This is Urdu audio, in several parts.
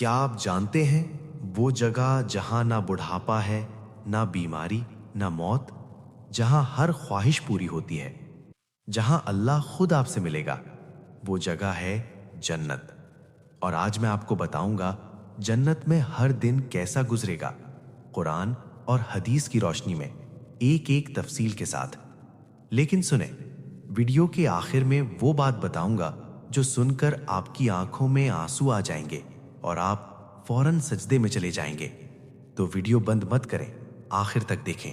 کیا آپ جانتے ہیں وہ جگہ جہاں نہ بڑھاپا ہے، نہ بیماری، نہ موت، جہاں ہر خواہش پوری ہوتی ہے، جہاں اللہ خود آپ سے ملے گا؟ وہ جگہ ہے جنت۔ اور آج میں آپ کو بتاؤں گا جنت میں ہر دن کیسا گزرے گا، قرآن اور حدیث کی روشنی میں ایک ایک تفصیل کے ساتھ۔ لیکن سنیں، ویڈیو کے آخر میں وہ بات بتاؤں گا جو سن کر آپ کی آنکھوں میں آنسو آ جائیں گے اور آپ فوراً سجدے میں چلے جائیں گے۔ تو ویڈیو بند مت کریں، آخر تک دیکھیں۔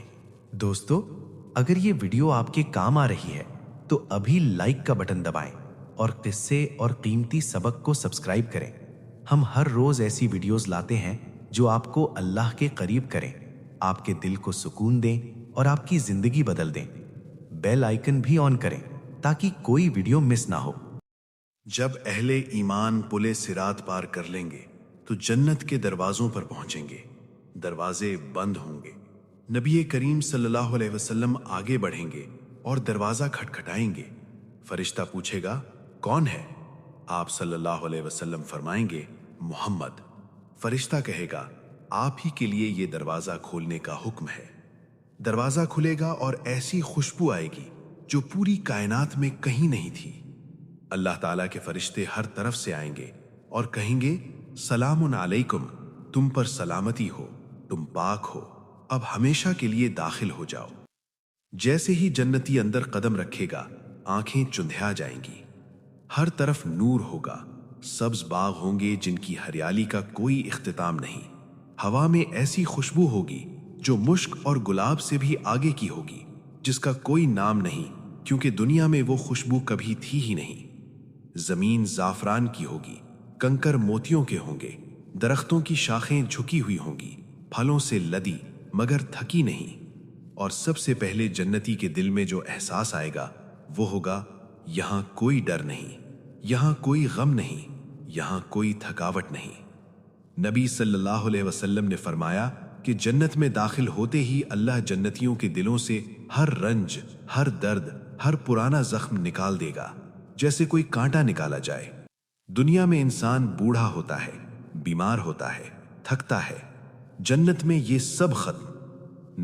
دوستو، اگر یہ ویڈیو آپ کے کام آ رہی ہے تو ابھی لائک کا بٹن دبائیں اور قصے اور قیمتی سبق کو سبسکرائب کریں۔ ہم ہر روز ایسی ویڈیوز لاتے ہیں جو آپ کو اللہ کے قریب کریں، آپ کے دل کو سکون دیں اور آپ کی زندگی بدل دیں۔ بیل آئیکن بھی آن کریں تاکہ کوئی ویڈیو مس نہ ہو۔ جب اہل ایمان پل صراط پار کر لیں گے تو جنت کے دروازوں پر پہنچیں گے، دروازے بند ہوں گے۔ نبی کریم صلی اللہ علیہ وسلم آگے بڑھیں گے اور دروازہ کھٹکھٹائیں گے۔ فرشتہ پوچھے گا، کون ہے؟ آپ صلی اللہ علیہ وسلم فرمائیں گے، محمد۔ فرشتہ کہے گا، آپ ہی کے لیے یہ دروازہ کھولنے کا حکم ہے۔ دروازہ کھلے گا اور ایسی خوشبو آئے گی جو پوری کائنات میں کہیں نہیں تھی۔ اللہ تعالیٰ کے فرشتے ہر طرف سے آئیں گے اور کہیں گے، سلام علیکم، تم پر سلامتی ہو، تم پاک ہو، اب ہمیشہ کے لیے داخل ہو جاؤ۔ جیسے ہی جنتی اندر قدم رکھے گا، آنکھیں چندھیا جائیں گی۔ ہر طرف نور ہوگا، سبز باغ ہوں گے جن کی ہریالی کا کوئی اختتام نہیں۔ ہوا میں ایسی خوشبو ہوگی جو مشک اور گلاب سے بھی آگے کی ہوگی، جس کا کوئی نام نہیں کیونکہ دنیا میں وہ خوشبو کبھی تھی ہی نہیں۔ زمین زعفران کی ہوگی، کنکر موتیوں کے ہوں گے، درختوں کی شاخیں جھکی ہوئی ہوں گی، پھلوں سے لدی مگر تھکی نہیں۔ اور سب سے پہلے جنتی کے دل میں جو احساس آئے گا وہ ہوگا، یہاں کوئی ڈر نہیں، یہاں کوئی غم نہیں، یہاں کوئی تھکاوٹ نہیں۔ نبی صلی اللہ علیہ وسلم نے فرمایا کہ جنت میں داخل ہوتے ہی اللہ جنتیوں کے دلوں سے ہر رنج، ہر درد، ہر پرانا زخم نکال دے گا، جیسے کوئی کانٹا نکالا جائے۔ دنیا میں انسان بوڑھا ہوتا ہے، بیمار ہوتا ہے، تھکتا ہے، جنت میں یہ سب ختم۔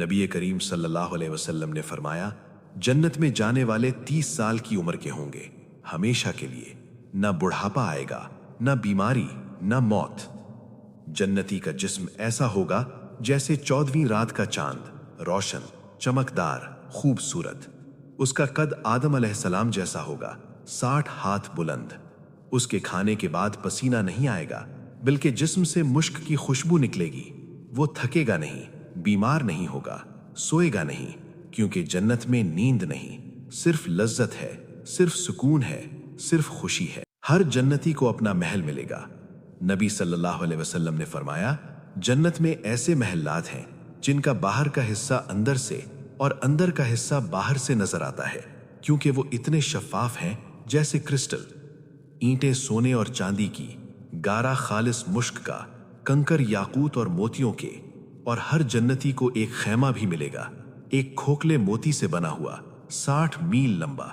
نبی کریم صلی اللہ علیہ وسلم نے فرمایا، جنت میں جانے والے 30 سال کی عمر کے ہوں گے، ہمیشہ کے لیے۔ نہ بڑھاپا آئے گا، نہ بیماری، نہ موت۔ جنتی کا جسم ایسا ہوگا جیسے 14ویں رات کا چاند، روشن، چمکدار، خوبصورت۔ اس کا قد آدم علیہ السلام جیسا ہوگا، 60 ہاتھ بلند۔ اس کے کھانے کے بعد پسینہ نہیں آئے گا بلکہ جسم سے مشک کی خوشبو نکلے گی۔ وہ تھکے گا نہیں، بیمار نہیں ہوگا، سوئے گا نہیں، کیونکہ جنت میں نیند نہیں، صرف لذت ہے، صرف سکون ہے، صرف خوشی ہے۔ ہر جنتی کو اپنا محل ملے گا۔ نبی صلی اللہ علیہ وسلم نے فرمایا، جنت میں ایسے محلات ہیں جن کا باہر کا حصہ اندر سے اور اندر کا حصہ باہر سے نظر آتا ہے، کیونکہ وہ اتنے شفاف ہیں جیسے کرسٹل۔ اینٹیں سونے اور چاندی کی، گارا خالص مشک کا، کنکر یاقوت اور موتیوں کے۔ اور ہر جنتی کو ایک خیمہ بھی ملے گا، ایک کھوکھلے موتی سے بنا ہوا، 60 میل لمبا۔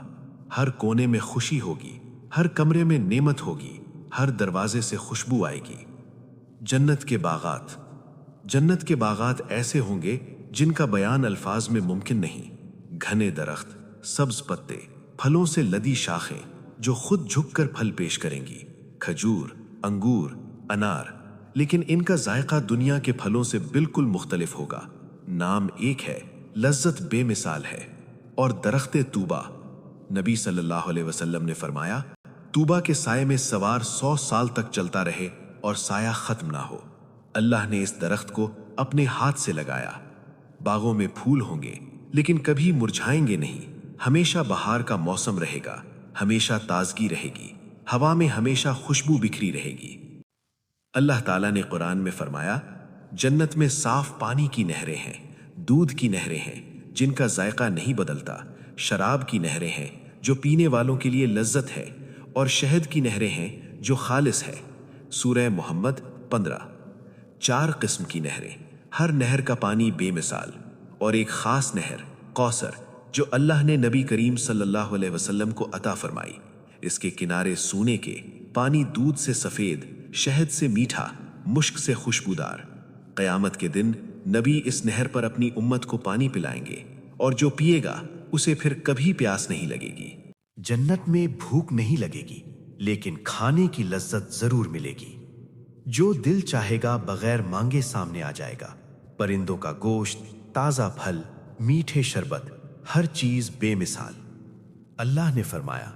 ہر کونے میں خوشی ہوگی، ہر کمرے میں نعمت ہوگی، ہر دروازے سے خوشبو آئے گی۔ جنت کے باغات، جنت کے باغات ایسے ہوں گے جن کا بیان الفاظ میں ممکن نہیں۔ گھنے درخت، سبز پتے، پھلوں سے لدی شاخیں جو خود جھک کر پھل پیش کریں گی، کھجور، انگور، انار، لیکن ان کا ذائقہ دنیا کے پھلوں سے بالکل مختلف ہوگا۔ نام ایک ہے، لذت بے مثال ہے۔ اور درخت طوبہ، نبی صلی اللہ علیہ وسلم نے فرمایا، طوبہ کے سائے میں سوار 100 سال تک چلتا رہے اور سایہ ختم نہ ہو۔ اللہ نے اس درخت کو اپنے ہاتھ سے لگایا۔ باغوں میں پھول ہوں گے لیکن کبھی مرجھائیں گے نہیں، ہمیشہ بہار کا موسم رہے گا، ہمیشہ تازگی رہے گی، ہوا میں ہمیشہ خوشبو بکھری رہے گی۔ اللہ تعالیٰ نے قرآن میں فرمایا، جنت میں صاف پانی کی نہریں ہیں، دودھ کی نہریں ہیں جن کا ذائقہ نہیں بدلتا، شراب کی نہریں ہیں جو پینے والوں کے لیے لذت ہے، اور شہد کی نہریں ہیں جو خالص ہے۔ سورہ محمد 15۔ 4 قسم کی نہریں، ہر نہر کا پانی بے مثال، اور ایک خاص نہر کوثر جو اللہ نے نبی کریم صلی اللہ علیہ وسلم کو عطا فرمائی۔ اس کے کنارے سونے کے، پانی دودھ سے سفید، شہد سے میٹھا، مشک سے خوشبودار۔ قیامت کے دن نبی اس نہر پر اپنی امت کو پانی پلائیں گے، اور جو پیے گا اسے پھر کبھی پیاس نہیں لگے گی۔ جنت میں بھوک نہیں لگے گی، لیکن کھانے کی لذت ضرور ملے گی۔ جو دل چاہے گا بغیر مانگے سامنے آ جائے گا۔ پرندوں کا گوشت، تازہ پھل، میٹھے شربت، ہر چیز بے مثال۔ اللہ نے فرمایا،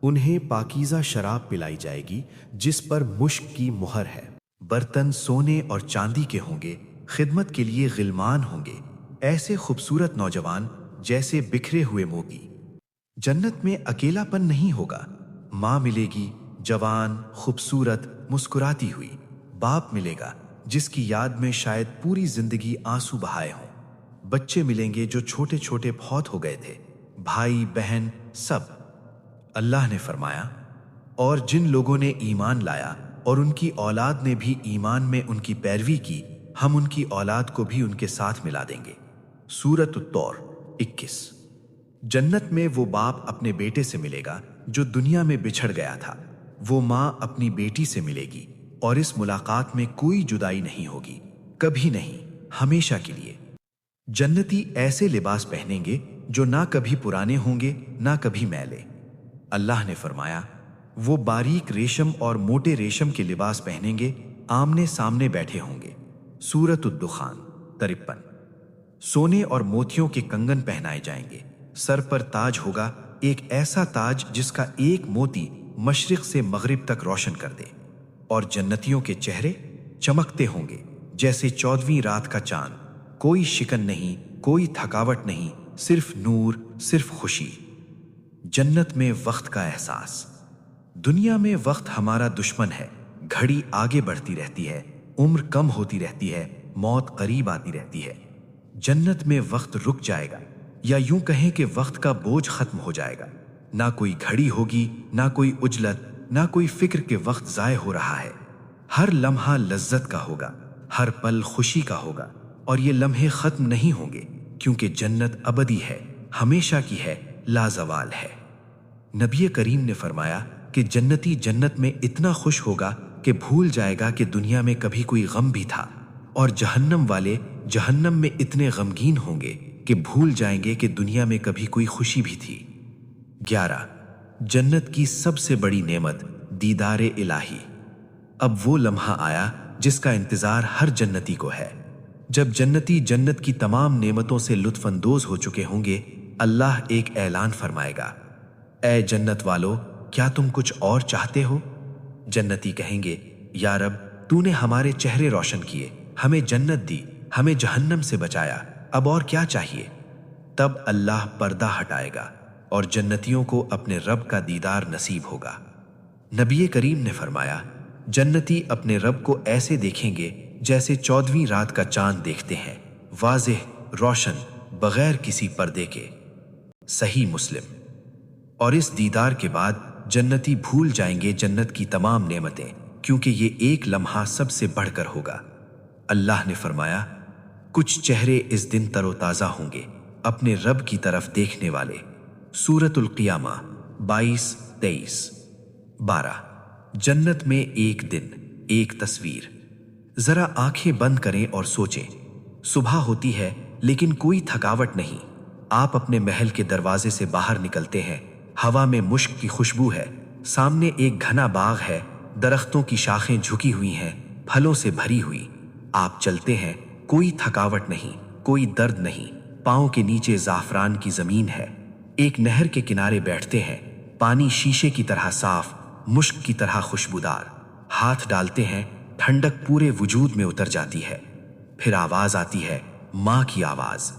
انہیں پاکیزہ شراب پلائی جائے گی جس پر مشک کی مہر ہے۔ برتن سونے اور چاندی کے ہوں گے، خدمت کے لیے غلمان ہوں گے، ایسے خوبصورت نوجوان جیسے بکھرے ہوئے موتی۔ جنت میں اکیلا پن نہیں ہوگا۔ ماں ملے گی، جوان، خوبصورت، مسکراتی ہوئی۔ باپ ملے گا جس کی یاد میں شاید پوری زندگی آنسو بہائے ہوں۔ بچے ملیں گے جو چھوٹے چھوٹے فوت ہو گئے تھے، بھائی بہن سب۔ اللہ نے فرمایا، اور جن لوگوں نے ایمان لایا اور ان کی اولاد نے بھی ایمان میں ان کی پیروی کی، ہم ان کی اولاد کو بھی ان کے ساتھ ملا دیں گے۔ سورۃ الطور 21۔ جنت میں وہ باپ اپنے بیٹے سے ملے گا جو دنیا میں بچھڑ گیا تھا، وہ ماں اپنی بیٹی سے ملے گی، اور اس ملاقات میں کوئی جدائی نہیں ہوگی، کبھی نہیں، ہمیشہ کے لیے۔ جنتی ایسے لباس پہنیں گے جو نہ کبھی پرانے ہوں گے نہ کبھی میلے۔ اللہ نے فرمایا، وہ باریک ریشم اور موٹے ریشم کے لباس پہنیں گے، آمنے سامنے بیٹھے ہوں گے۔ سورۃ الدخان 53۔ سونے اور موتیوں کے کنگن پہنائے جائیں گے، سر پر تاج ہوگا، ایک ایسا تاج جس کا ایک موتی مشرق سے مغرب تک روشن کر دے، اور جنتیوں کے چہرے چمکتے ہوں گے جیسے 14ویں رات کا چاند، کوئی شکن نہیں، کوئی تھکاوٹ نہیں، صرف نور، صرف خوشی۔ جنت میں وقت کا احساس۔ دنیا میں وقت ہمارا دشمن ہے، گھڑی آگے بڑھتی رہتی ہے، عمر کم ہوتی رہتی ہے، موت قریب آتی رہتی ہے۔ جنت میں وقت رک جائے گا، یا یوں کہیں کہ وقت کا بوجھ ختم ہو جائے گا۔ نہ کوئی گھڑی ہوگی، نہ کوئی عجلت، نہ کوئی فکر کہ وقت ضائع ہو رہا ہے۔ ہر لمحہ لذت کا ہوگا، ہر پل خوشی کا ہوگا، اور یہ لمحے ختم نہیں ہوں گے، کیونکہ جنت ابدی ہے، ہمیشہ کی ہے، لازوال ہے۔ نبی کریم نے فرمایا کہ جنتی جنت میں اتنا خوش ہوگا کہ بھول جائے گا کہ دنیا میں کبھی کوئی غم بھی تھا، اور جہنم والے جہنم میں اتنے غمگین ہوں گے کہ بھول جائیں گے کہ دنیا میں کبھی کوئی خوشی بھی تھی۔ 11۔ جنت کی سب سے بڑی نعمت دیدار الہی۔ اب وہ لمحہ آیا جس کا انتظار ہر جنتی کو ہے۔ جب جنتی جنت کی تمام نعمتوں سے لطف اندوز ہو چکے ہوں گے، اللہ ایک اعلان فرمائے گا، اے جنت والو، کیا تم کچھ اور چاہتے ہو؟ جنتی کہیں گے، یا رب، تو نے ہمارے چہرے روشن کیے، ہمیں جنت دی، ہمیں جہنم سے بچایا، اب اور کیا چاہیے؟ تب اللہ پردہ ہٹائے گا اور جنتیوں کو اپنے رب کا دیدار نصیب ہوگا۔ نبی کریم نے فرمایا، جنتی اپنے رب کو ایسے دیکھیں گے جیسے 14ویں رات کا چاند دیکھتے ہیں، واضح، روشن، بغیر کسی پردے کے۔ صحیح مسلم۔ اور اس دیدار کے بعد جنتی بھول جائیں گے جنت کی تمام نعمتیں، کیونکہ یہ ایک لمحہ سب سے بڑھ کر ہوگا۔ اللہ نے فرمایا، کچھ چہرے اس دن تر و تازہ ہوں گے، اپنے رب کی طرف دیکھنے والے۔ سورۃ القیامہ 22-23۔ 12۔ جنت میں ایک دن، ایک تصویر۔ ذرا آنکھیں بند کریں اور سوچیں، صبح ہوتی ہے لیکن کوئی تھکاوٹ نہیں۔ آپ اپنے محل کے دروازے سے باہر نکلتے ہیں، ہوا میں مشک کی خوشبو ہے، سامنے ایک گھنا باغ ہے، درختوں کی شاخیں جھکی ہوئی ہیں، پھلوں سے بھری ہوئی۔ آپ چلتے ہیں، کوئی تھکاوٹ نہیں، کوئی درد نہیں، پاؤں کے نیچے زعفران کی زمین ہے۔ ایک نہر کے کنارے بیٹھتے ہیں، پانی شیشے کی طرح صاف، مشک کی طرح خوشبودار۔ ہاتھ ڈالتے ہیں، ٹھنڈک پورے وجود میں اتر جاتی ہے۔ پھر آواز آتی ہے، ماں کی آواز۔